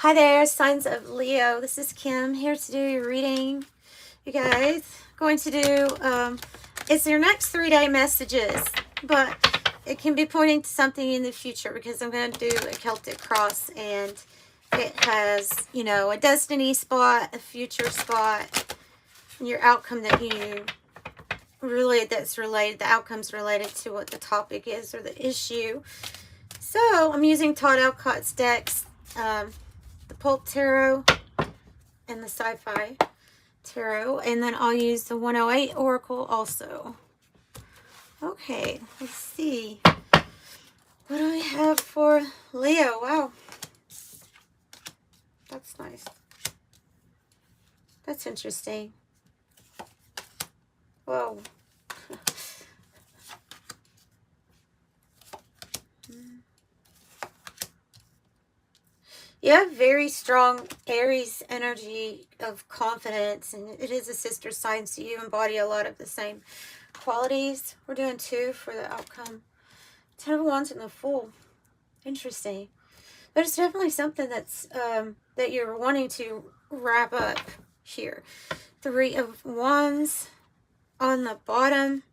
Hi there, signs of Leo. This is Kim here to do your reading. You guys, going to do, it's your next 3-day messages, but it can be pointing to something in the future because I'm going to do a Celtic cross and it has, you know, a destiny spot, a future spot, your outcome that you really, that's related, the outcome's related to what the topic is or the issue. So I'm using Todd Alcott's decks, the Pulp Tarot and the Sci-Fi Tarot, and then I'll use the 108 Oracle also. Okay, let's see. What do I have for Leo? Wow. That's nice. That's interesting. Whoa. You have very strong Aries energy of confidence, and it is a sister sign, so you embody a lot of the same qualities. We're doing 2 for the outcome. 10 of Wands and the Fool. Interesting. There's definitely something that's that you're wanting to wrap up here. 3 of Wands on the bottom.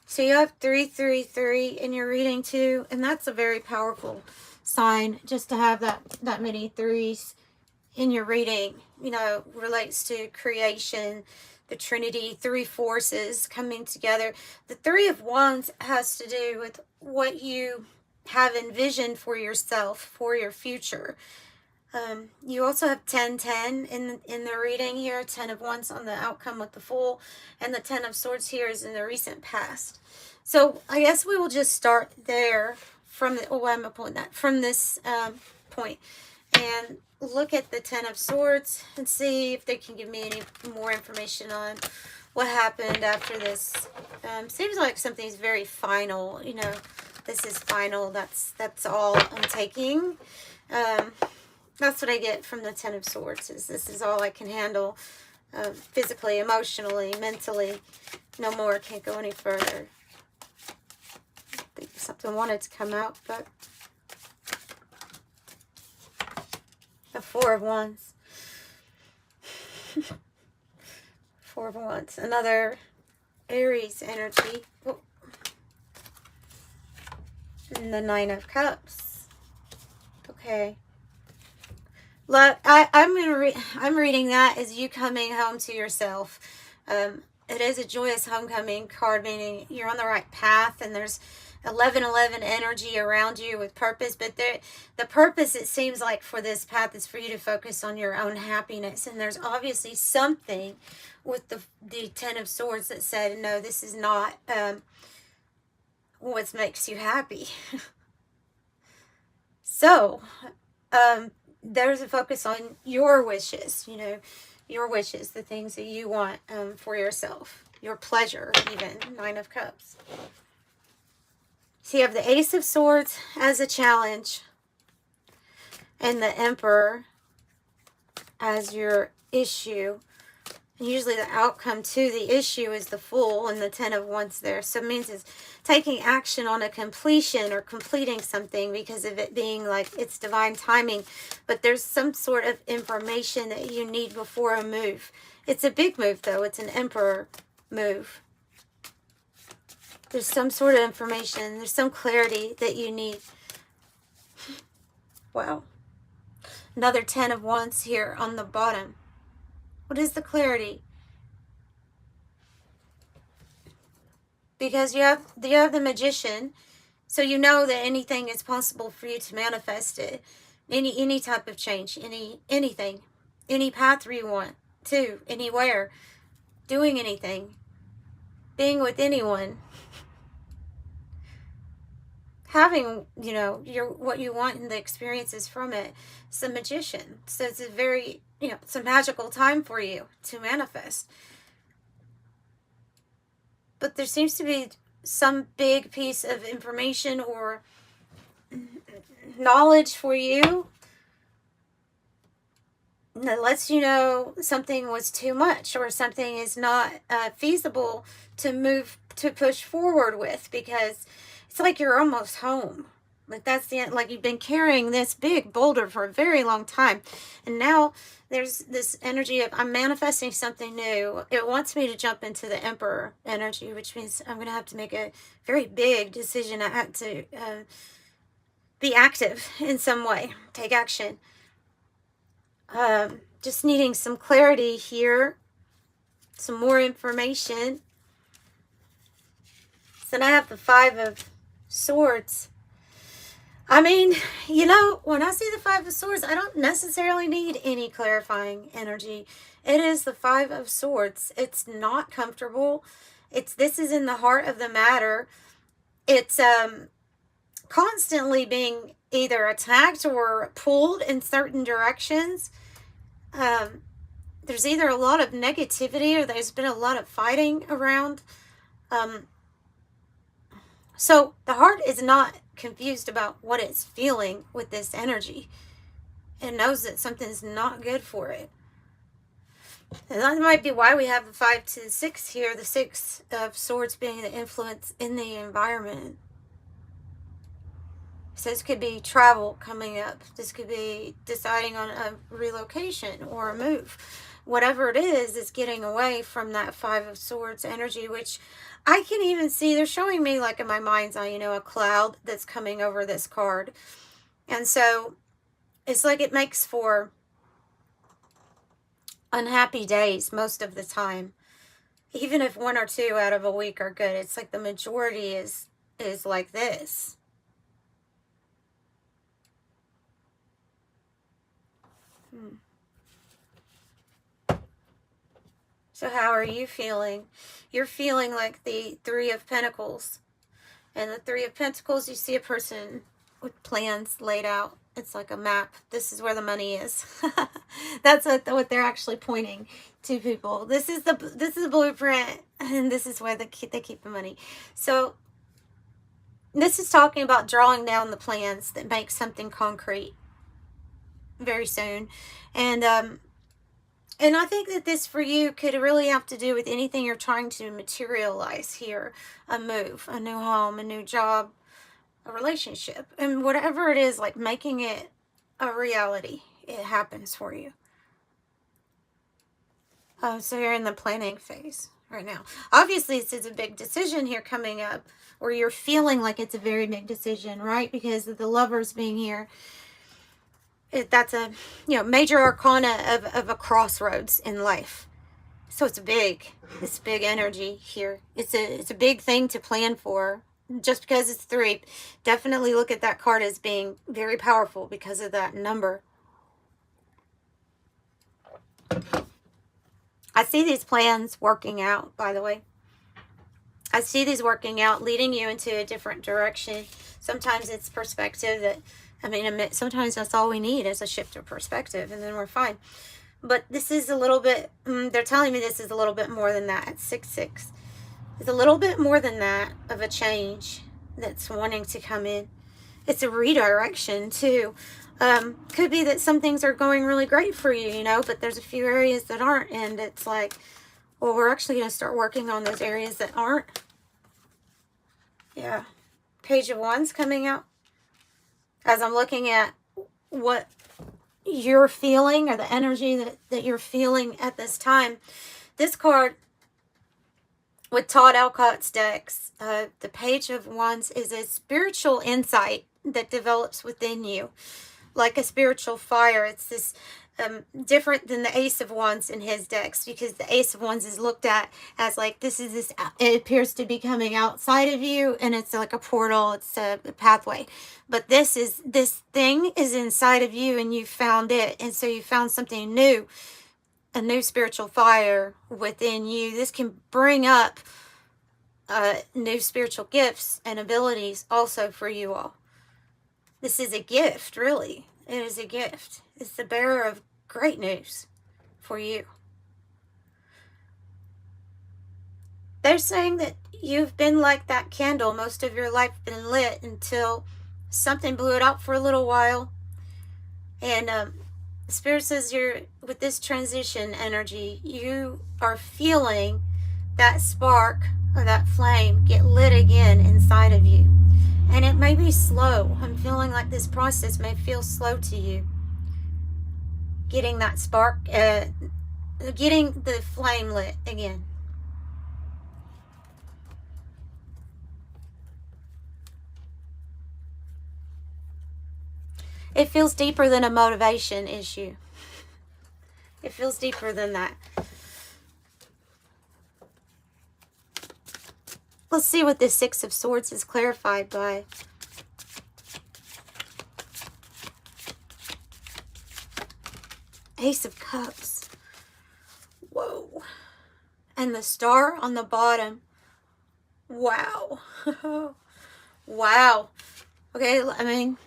So you have 333 in your reading too, and that's a very powerful sign just to have that many 3s in your reading. You know, relates to creation, the Trinity, 3 forces coming together. The 3 of Wands has to do with what you have envisioned for yourself, for your future. You also have 10-10 in the reading here. 10 of Wands on the outcome with the Fool, and the 10 of Swords here is in the recent past. So I guess we will just start there from the, oh, I'm going to point that from this point and look at the 10 of Swords and see if they can give me any more information on what happened after this. Seems like something's very final. You know, this is final. That's all I'm taking. That's what I get from the 10 of Swords, is this is all I can handle physically, emotionally, mentally. No more, can't go any further. I think something wanted to come out, but the 4 of Wands. 4 of Wands, another Aries energy. Oh. And the 9 of Cups. Okay. Look, I'm reading that as you coming home to yourself. It is a joyous homecoming card, meaning you're on the right path, and there's 11-11 energy around you with purpose. But the purpose, it seems like, for this path is for you to focus on your own happiness. And there's obviously something with the 10 of Swords that said, no, this is not what makes you happy. So, there's a focus on your wishes, you know, your wishes, the things that you want for yourself, your pleasure, even. 9 of Cups. So you have the Ace of Swords as a challenge and the Emperor as your issue. And usually the outcome to the issue is the Fool and the 10 of Wands there. So it means it's taking action on a completion or completing something because of it being like it's divine timing. But there's some sort of information that you need before a move. It's a big move though. It's an Emperor move. There's some sort of information. There's some clarity that you need. Wow. Another 10 of Wands here on the bottom. What is the clarity? Because you have the Magician, so you know that anything is possible for you to manifest it. Any type of change, anything, any path you want to, anywhere, doing anything, being with anyone, having, you know, what you want and the experiences from it. It's the Magician, so it's a very, you know, it's a magical time for you to manifest. But there seems to be some big piece of information or knowledge for you that lets you know something was too much or something is not feasible to push forward with, because it's like you're almost home. Like that's the, like you've been carrying this big boulder for a very long time. And now there's this energy of I'm manifesting something new. It wants me to jump into the Emperor energy, which means I'm going to have to make a very big decision. I have to be active in some way, take action. Just needing some clarity here, some more information. So now I have the Five of Swords. I mean, you know, when I see the Five of Swords, I don't necessarily need any clarifying energy. It is the Five of Swords. It's not comfortable. This is in the heart of the matter. It's constantly being either attacked or pulled in certain directions. There's either a lot of negativity or there's been a lot of fighting around. So the heart is not confused about what it's feeling with this energy. It knows that something's not good for it. And that might be why we have the 5 to 6 here, the 6 of Swords being the influence in the environment. So this could be travel coming up. This could be deciding on a relocation or a move. Whatever it is getting away from that 5 of Swords energy, which I can even see. They're showing me, like in my mind's eye, you know, a cloud that's coming over this card. And so it's like it makes for unhappy days most of the time. Even if 1 or 2 out of a week are good, it's like the majority is like this. So how are you feeling? You're feeling like the 3 of Pentacles. And the 3 of Pentacles, you see a person with plans laid out. It's like a map. This is where the money is. That's what they're actually pointing to people. This is the blueprint, and this is where they keep the money. So this is talking about drawing down the plans that make something concrete very soon. And I think that this for you could really have to do with anything you're trying to materialize here. A move, a new home, a new job, a relationship. And whatever it is, like making it a reality, it happens for you. So you're in the planning phase right now. Obviously, this is a big decision here coming up, or you're feeling like it's a very big decision, right? Because of the Lovers being here. That's a, you know, major arcana of a crossroads in life. So it's big energy here. It's a big thing to plan for. Just because it's 3, definitely look at that card as being very powerful because of that number. I see these plans working out, by the way. I see these working out, leading you into a different direction. Sometimes it's perspective that, I mean, sometimes that's all we need is a shift of perspective, and then we're fine. But this is a little bit, they're telling me this is a little bit more than that at 6-6. It's a little bit more than that of a change that's wanting to come in. It's a redirection, too. Could be that some things are going really great for you, you know, but there's a few areas that aren't, and it's like, well, we're actually going to start working on those areas that aren't. Yeah. Page of Wands coming out. As I'm looking at what you're feeling or the energy that you're feeling at this time, this card with Todd Alcott's decks, the Page of Wands is a spiritual insight that develops within you, like a spiritual fire. It's this different than the Ace of Wands in his decks, because the Ace of Wands is looked at as like it appears to be coming outside of you, and it's like a portal, it's a pathway. But this thing is inside of you, and you found it, and so you found something new, a new spiritual fire within you. This can bring up new spiritual gifts and abilities also for you all. This is a gift, really. It is a gift. It's the bearer of great news for you. They're saying that you've been like that candle. Most of your life been lit until something blew it out for a little while. And Spirit says with this transition energy, you are feeling that spark or that flame get lit again inside of you. And it may be slow. I'm feeling like this process may feel slow to you. Getting that spark, getting the flame lit again. It feels deeper than a motivation issue. It feels deeper than that. Let's see what this Six of Swords is clarified by. Ace of Cups. Whoa. And the star on the bottom. Wow. Wow. Okay, I mean,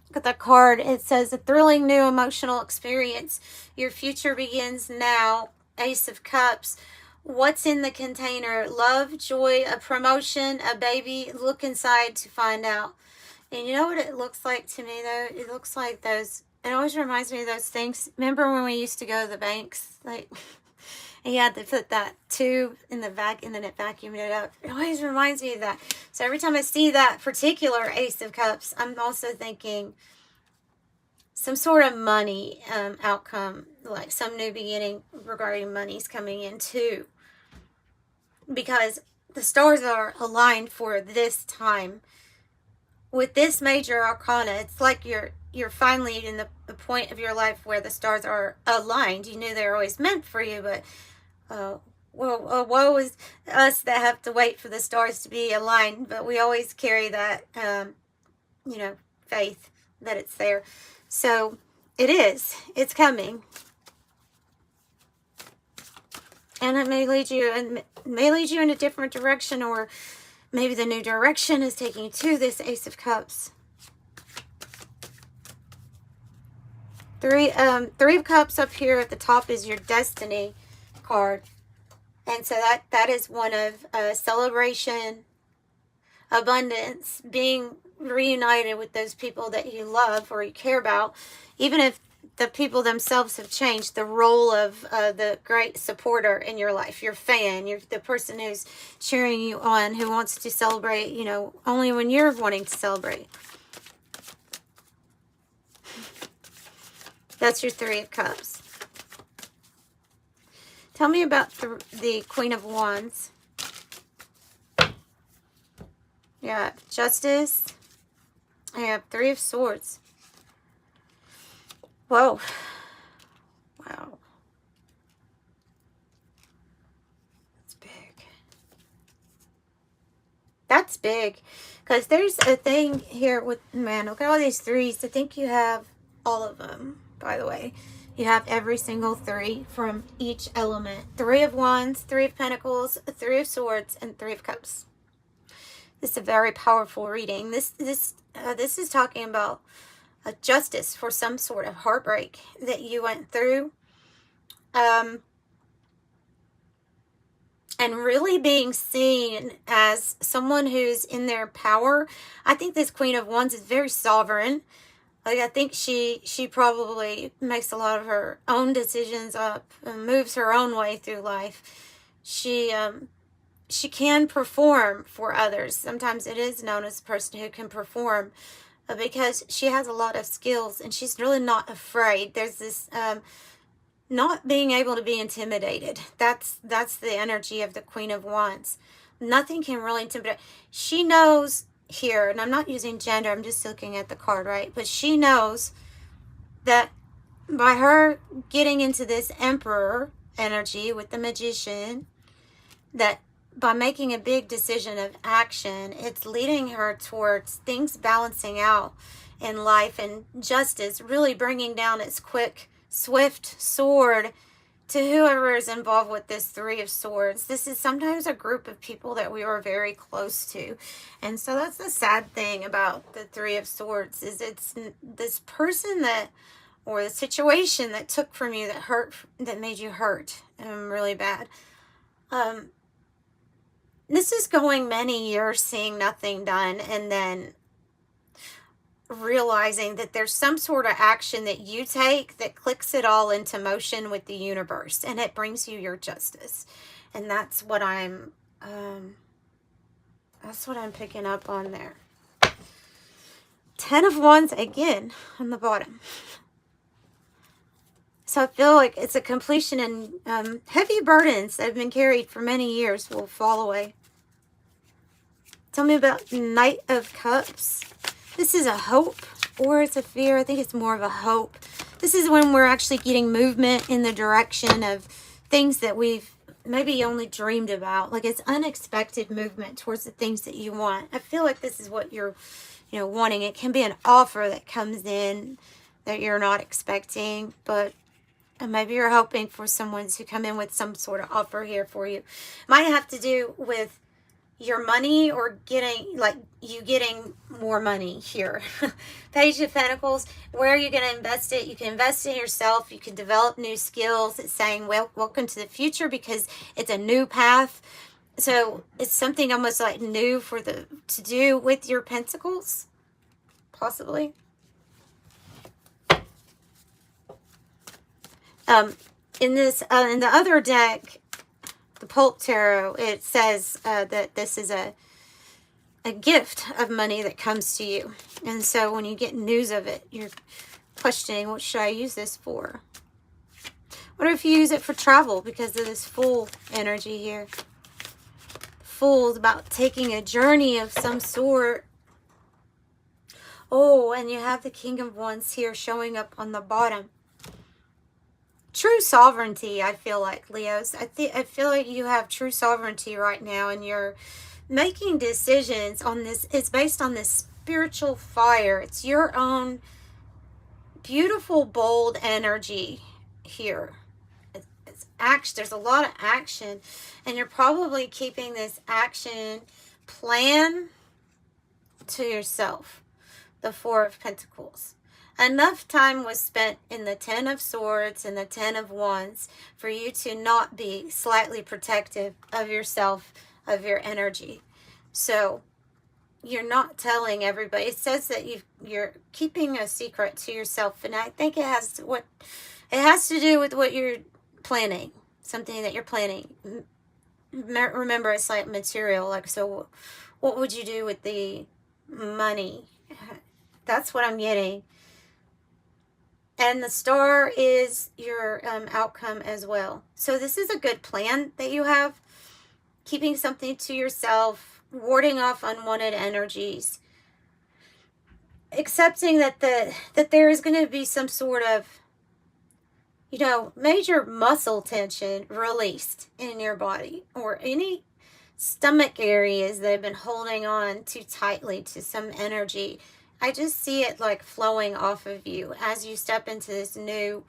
look at that card. It says, a thrilling new emotional experience. Your future begins now. Ace of Cups. What's in the container? Love, joy, a promotion, a baby. Look inside to find out. And you know what it looks like to me, though? It looks like those, it always reminds me of those things. Remember when we used to go to the banks? Like, and you had to put that tube in the vac, and then it vacuumed it up. It always reminds me of that. So every time I see that particular Ace of Cups, I'm also thinking some sort of money outcome, like some new beginning regarding money's coming in too. Because the stars are aligned for this time. With this major arcana, it's like you're finally in the point of your life where the stars are aligned. You knew they were always meant for you, but woe is us that have to wait for the stars to be aligned. But we always carry that, faith that it's there. So it is. It's coming. And it may lead you in a different direction, or maybe the new direction is taking you to this Ace of Cups. Three of Cups up here at the top is your destiny card. And so that is one of celebration, abundance, being reunited with those people that you love or you care about. Even if the people themselves have changed, the role of the great supporter in your life, your fan, you're the person who's cheering you on, who wants to celebrate, only when you're wanting to celebrate. That's your Three of Cups. Tell me about the Queen of Wands. Yeah, Justice. I have Three of Swords. Whoa. Wow. That's big. That's big. Because there's a thing here with, man, look at all these threes. I think you have all of them, by the way. You have every single three from each element. Three of Wands, Three of Pentacles, Three of Swords, and Three of Cups. This is a very powerful reading. This is talking about a justice for some sort of heartbreak that you went through. And really being seen as someone who's in their power. I think this Queen of Wands is very sovereign. Like, I think she probably makes a lot of her own decisions up and moves her own way through life. She can perform for others. Sometimes it is known as a person who can perform because she has a lot of skills and she's really not afraid. There's this not being able to be intimidated. That's the energy of the Queen of Wands. Nothing can really intimidate. She knows here, and I'm not using gender, I'm just looking at the card, right? But she knows that by her getting into this Emperor energy with the Magician, that by making a big decision of action, it's leading her towards things balancing out in life and justice, really bringing down its quick, swift sword to whoever is involved with this Three of Swords. This is sometimes a group of people that we were very close to. And so that's the sad thing about the Three of Swords, is it's this person that, or the situation that took from you, that made you hurt really bad. This is going many years seeing nothing done, and then realizing that there's some sort of action that you take that clicks it all into motion with the universe, and it brings you your justice. And that's what I'm picking up on there. Ten of Wands again on the bottom. So I feel like it's a completion, and heavy burdens that have been carried for many years will fall away. Tell me about Knight of Cups. This is a hope, or it's a fear. I think it's more of a hope. This is when we're actually getting movement in the direction of things that we've maybe only dreamed about. Like it's unexpected movement towards the things that you want. I feel like this is what you're, wanting. It can be an offer that comes in that you're not expecting, but maybe you're hoping for someone to come in with some sort of offer here for you. Might have to do with your money, or getting more money here. Page of Pentacles. Where are you going to invest it? You can invest in yourself. You can develop new skills. It's saying, well, welcome to the future, because it's a new path. So it's something almost like new to do with your pentacles, possibly. In the other deck, the Pulp Tarot, it says that this is a gift of money that comes to you. And so when you get news of it, you're questioning, what should I use this for? What if you use it for travel because of this Fool energy here? Fool is about taking a journey of some sort. Oh, and you have the King of Wands here showing up on the bottom. True sovereignty, I feel like, Leos. I feel like you have true sovereignty right now, and you're making decisions on this. It's based on this spiritual fire. It's your own beautiful, bold energy here. It's action. There's a lot of action, and you're probably keeping this action plan to yourself. The Four of Pentacles. Enough time was spent in the Ten of Swords and the Ten of Wands for you to not be slightly protective of yourself, of your energy. So you're not telling everybody. It says that you're keeping a secret to yourself, and I think it has to do with what you're planning, something that you're planning. Remember, it's like material. Like, so what would you do with the money? That's what I'm getting. And the Star is your outcome as well. So this is a good plan that you have. Keeping something to yourself, warding off unwanted energies. Accepting that there is going to be some sort of, major muscle tension released in your body. Or any stomach areas that have been holding on too tightly to some energy. I just see it like flowing off of you as you step into this new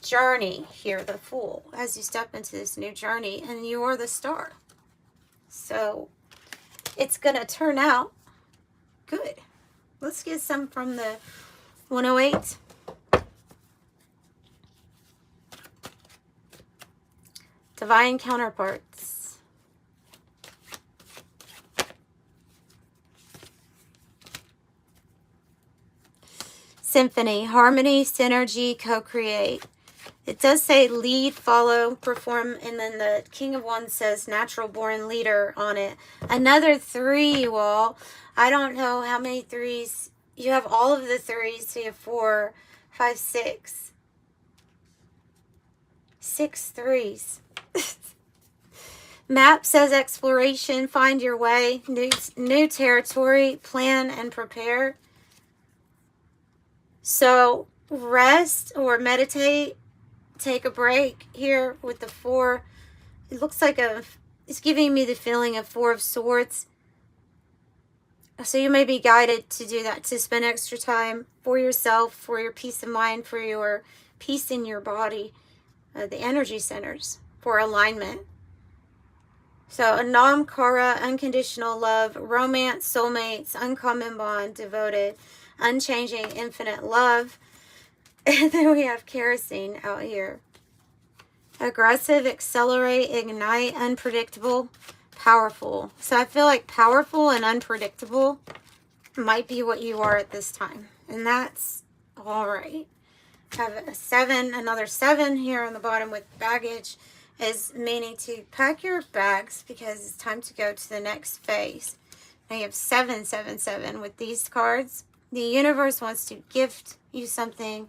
journey here, the Fool. As you step into this new journey, and you're the Star. So it's going to turn out good. Let's get some from the 108. Divine Counterparts. Symphony, harmony, synergy, co-create. It does say lead, follow, perform, and then the King of Wands says natural born leader on it. Another 3, you all. I don't know how many 3s. You have all of the 3s. So you have 4, 5, 6. 6 3s. Map says exploration, find your way, new territory, plan and prepare. So rest or meditate, take a break here with the 4. It looks like it's giving me the feeling of 4 of Swords. So you may be guided to do that, to spend extra time for yourself, for your peace of mind, for your peace in your body, the energy centers, for alignment. So Anam, Kara, unconditional love, romance, soulmates, uncommon bond, devoted, unchanging, infinite love. And then we have kerosene out here. Aggressive, accelerate, ignite, unpredictable, powerful. So I feel like powerful and unpredictable might be what you are at this time. And that's all right. Have a 7, another 7 here on the bottom with baggage, is meaning to pack your bags because it's time to go to the next phase. I have 777 with these cards. The universe wants to gift you something.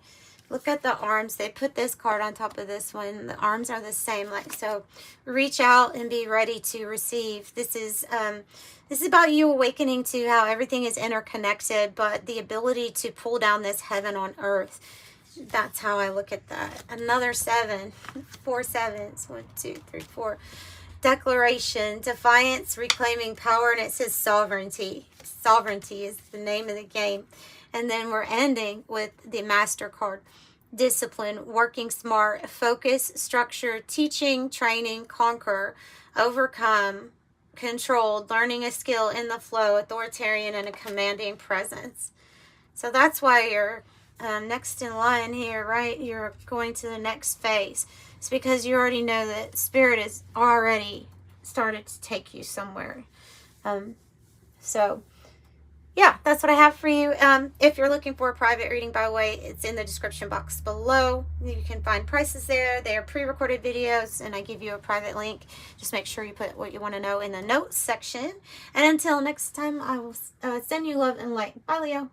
Look at the arms. They put this card on top of this one. The arms are the same. Like, so reach out and be ready to receive. This is about you awakening to how everything is interconnected, but the ability to pull down this heaven on earth. That's how I look at that. Another 7. 4 sevens. 1, 2, 3, 4. Declaration, defiance, reclaiming power, and it says sovereignty. Sovereignty is the name of the game. And then we're ending with the Master card. Discipline, working smart, focus, structure, teaching, training, conquer, overcome, controlled, learning a skill, in the flow, authoritarian, and a commanding presence. So that's why you're next in line here, right? You're going to the next phase. It's because you already know that Spirit has already started to take you somewhere. So, yeah, that's what I have for you. If you're looking for a private reading by Waite, it's in the description box below. You can find prices there. They are pre-recorded videos, and I give you a private link. Just make sure you put what you want to know in the notes section. And until next time, I will send you love and light. Bye, Leo.